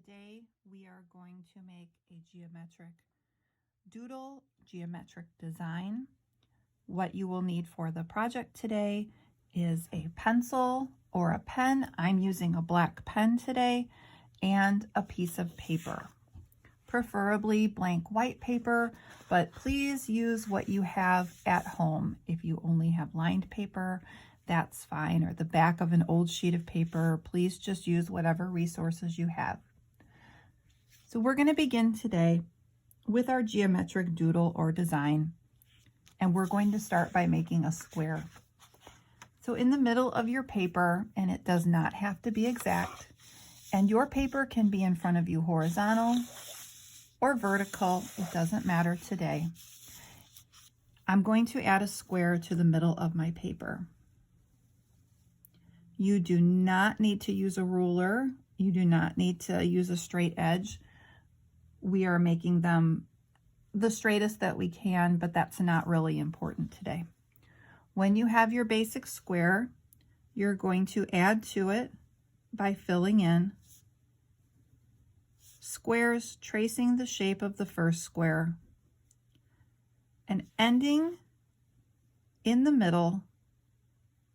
Today we are going to make a geometric doodle geometric design. What you will need for the project today is a pencil or a pen. I'm using a black pen today, and a piece of paper, preferably blank white paper, but please use what you have at home. If you only have lined paper, that's fine, or the back of an old sheet of paper. Please just use whatever resources you have. So we're going to begin today with our geometric doodle or design, and we're going to start by making a square. So in the middle of your paper, and it does not have to be exact, and your paper can be in front of you horizontal or vertical, it doesn't matter today. I'm going to add a square to the middle of my paper. You do not need to use a ruler. You do not need to use a straight edge. We are making them the straightest that we can, but that's not really important today. When you have your basic square, you're going to add to it by filling in squares, tracing the shape of the first square, and ending in the middle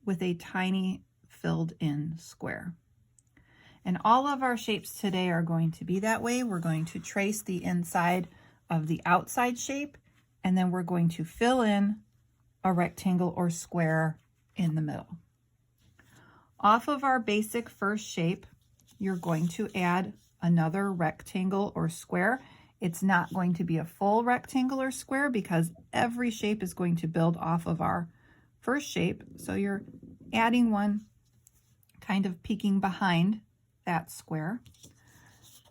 with a tiny filled in square. And all of our shapes today are going to be that way. We're going to trace the inside of the outside shape, and then we're going to fill in a rectangle or square in the middle. Off of our basic first shape, you're going to add another rectangle or square. It's not going to be a full rectangle or square because every shape is going to build off of our first shape. So you're adding one kind of peeking behind that square.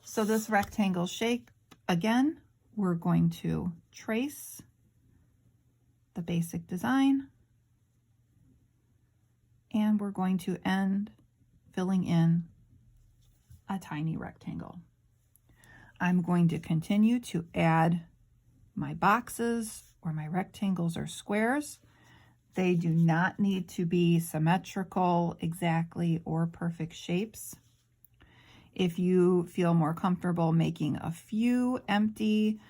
So this rectangle shape, again, we're going to trace the basic design, and we're going to end filling in a tiny rectangle. I'm going to continue to add my boxes or my rectangles or squares. They do not need to be symmetrical exactly or perfect shapes. If you feel more comfortable making a few empty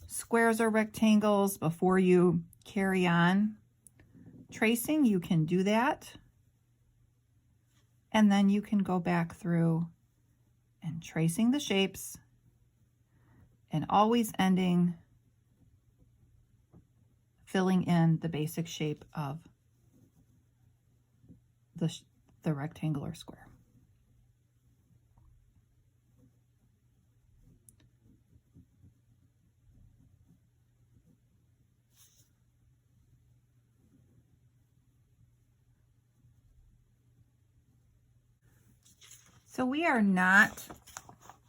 squares or rectangles before you carry on tracing, you can do that. And then you can go back through and tracing the shapes and always ending filling in the basic shape of the rectangular square. So we are not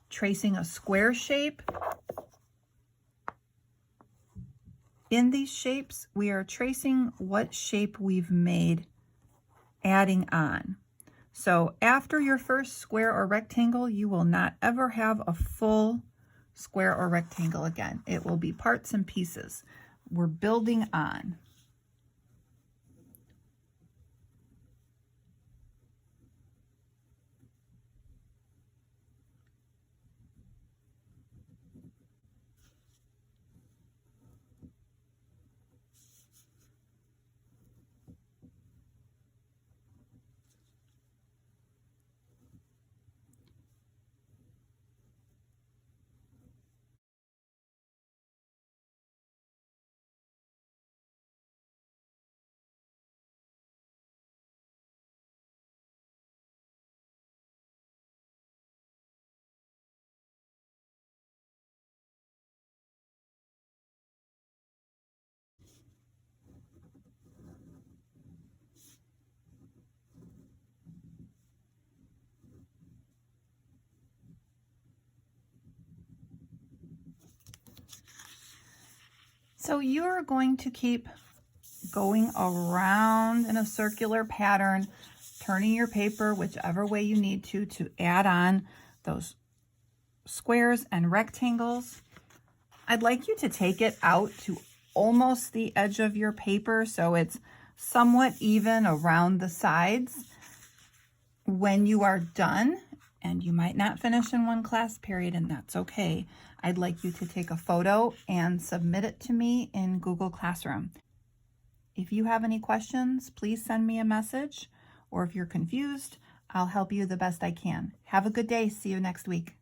tracing a square shape. In these shapes, we are tracing what shape we've made, adding on. So after your first square or rectangle, you will not ever have a full square or rectangle again. It will be parts and pieces. We're building on. So you're going to keep going around in a circular pattern, turning your paper whichever way you need to add on those squares and rectangles. I'd like you to take it out to almost the edge of your paper so it's somewhat even around the sides. When you are done, and you might not finish in one class period, and that's okay. I'd like you to take a photo and submit it to me in Google Classroom. If you have any questions, please send me a message, or if you're confused, I'll help you the best I can. Have a good day. See you next week.